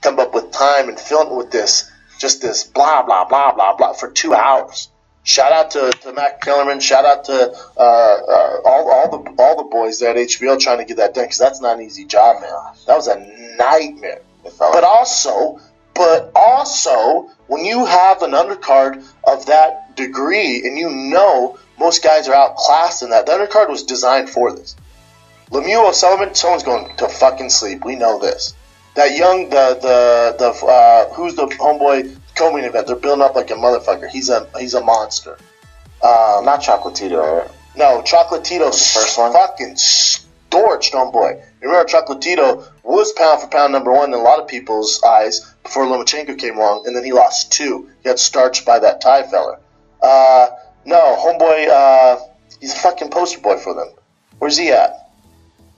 come up with time and film with this blah blah blah blah blah for 2 hours. Shout out to Matt Kellerman. Shout out to all the boys there at HBO trying to get that done, because that's not an easy job, man. That was a nightmare. But also, when you have an undercard of that degree and you know most guys are outclassed in that, the undercard was designed for this. Lemieux O'Sullivan, someone's going to fucking sleep. We know this. That young, who's the homeboy co-main event? They're building up like a motherfucker. He's a monster. Not Chocolatito, right? No, Chocolatito's first one. Fucking storched, homeboy. Remember, Chocolatito was pound for pound number one in a lot of people's eyes before Lomachenko came along, and then he lost 2. He got starched by that Thai fella. No, homeboy, he's a fucking poster boy for them. Where's he at?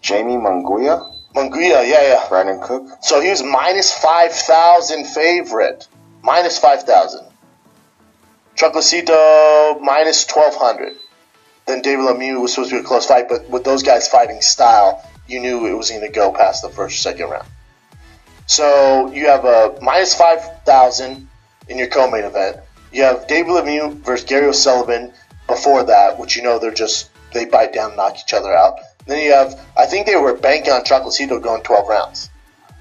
Jamie Munguia? Munguia, yeah. Brandon Cook? So he was minus 5,000 favorite. Minus 5,000. Chocolatito, minus 1,200. Then David Lemieux was supposed to be a close fight, but with those guys fighting style, you knew it was going to go past the first or second round. So you have a minus 5,000 in your co-main event. You have David Lemieux versus Gary O'Sullivan before that, which you know they bite down and knock each other out. Then you have, I think they were banking on Chocolatito going 12 rounds.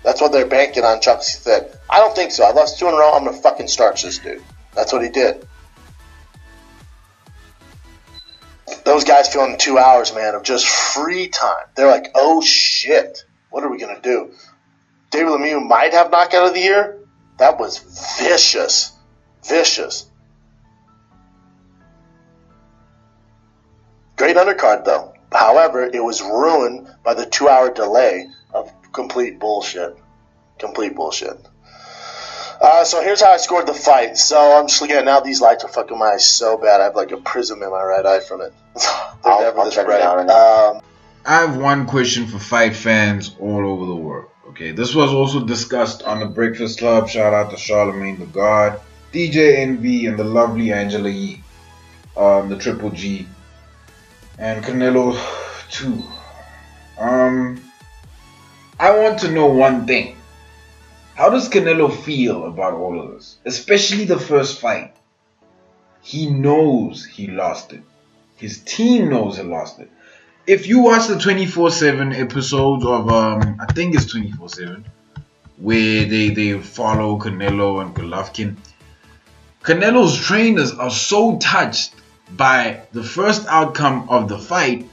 That's what they're banking on. Chocolatito said, I don't think so. I lost 2 in a row. I'm going to fucking starch this dude. That's what he did. Those guys feeling 2 hours, man, of just free time. They're like, oh shit, what are we going to do? David Lemieux might have knockout of the year. That was vicious. Vicious. Great undercard, though. However, it was ruined by the 2-hour delay of complete bullshit. Complete bullshit. So here's how I scored the fight. So I'm just looking at it now. These lights are fucking my eyes so bad. I have like a prism in my right eye from it. They're never this bright. I have one question for fight fans all over the world. Okay, this was also discussed on the Breakfast Club. Shout out to Charlemagne the God, DJ Envy, and the lovely Angela Yee, the Triple G, and Canelo too. I want to know one thing. How does Canelo feel about all of this? Especially the first fight. He knows he lost it. His team knows he lost it. If you watch the 24/7 episodes of, I think it's 24/7, where they follow Canelo and Golovkin, Canelo's trainers are so touched by the first outcome of the fight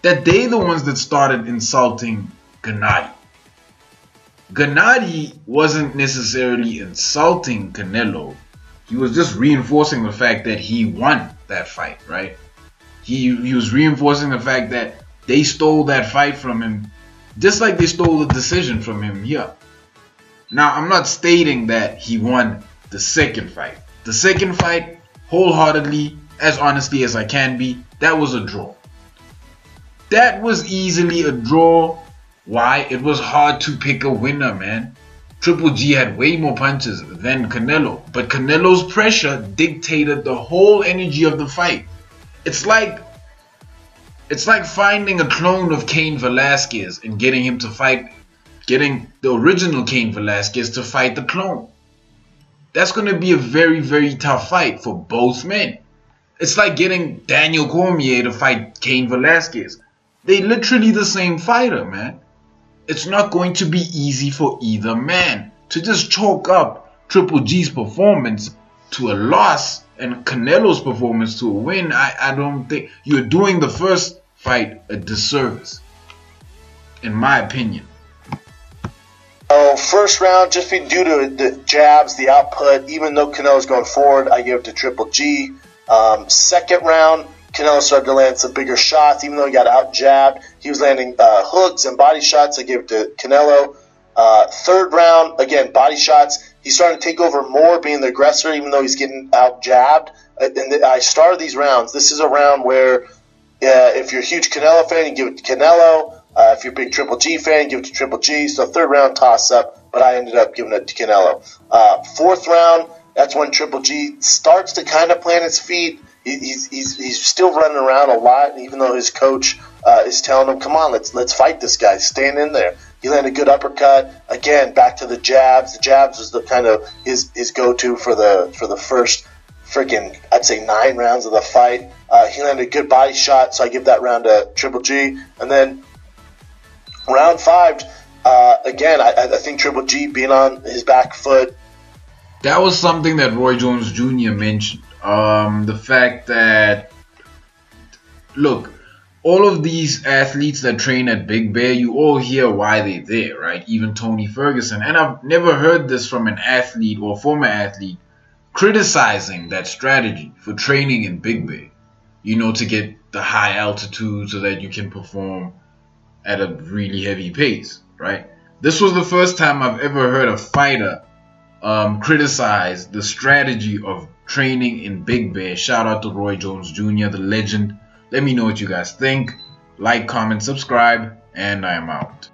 that they're the ones that started insulting Gennady. Gennady wasn't necessarily insulting Canelo. He was just reinforcing the fact that he won that fight, right? He was reinforcing the fact that they stole that fight from him, just like they stole the decision from him here. Now, I'm not stating that he won the second fight. The second fight, wholeheartedly, as honestly as I can be, that was a draw. That was easily a draw. Why? It was hard to pick a winner, man. Triple G had way more punches than Canelo, but Canelo's pressure dictated the whole energy of the fight. It's like finding a clone of Cain Velasquez and getting him to fight, getting the original Cain Velasquez to fight the clone. That's going to be a very, very tough fight for both men. It's like getting Daniel Cormier to fight Cain Velasquez. They literally the same fighter, man. It's not going to be easy for either man. To just chalk up Triple G's performance to a loss and Canelo's performance to a win, I don't think you're doing the first fight a disservice, in my opinion. Oh, first round, just due to the jabs, the output, even though Canelo's going forward, I give it to Triple G. Second round, Canelo started to land some bigger shots, even though he got out-jabbed. He was landing hooks and body shots. I gave it to Canelo. Third round, again, body shots. He's starting to take over more, being the aggressor, even though he's getting out-jabbed. And I started these rounds. This is a round where if you're a huge Canelo fan, you give it to Canelo. If you're a big Triple G fan, you give it to Triple G. So third round toss-up, but I ended up giving it to Canelo. Fourth round, that's when Triple G starts to kind of plant his feet. He's still running around a lot, even though his coach is telling him, "Come on, let's fight this guy. Stand in there." He landed a good uppercut. Again, back to the jabs. The jabs was the kind of his go-to for the first freaking, I'd say, 9 rounds of the fight. He landed a good body shot, so I give that round to Triple G. And then round 5, again, I think Triple G being on his back foot. That was something that Roy Jones Jr. mentioned. The fact that, look, all of these athletes that train at Big Bear, you all hear why they're there, right? Even Tony Ferguson. And I've never heard this from an athlete or former athlete criticizing that strategy for training in Big Bear. You know, to get the high altitude so that you can perform at a really heavy pace, right? This was the first time I've ever heard a fighter criticize the strategy of training in Big Bear. Shout out to Roy Jones Jr., the legend. Let me know what you guys think. Like, comment, subscribe, and I am out.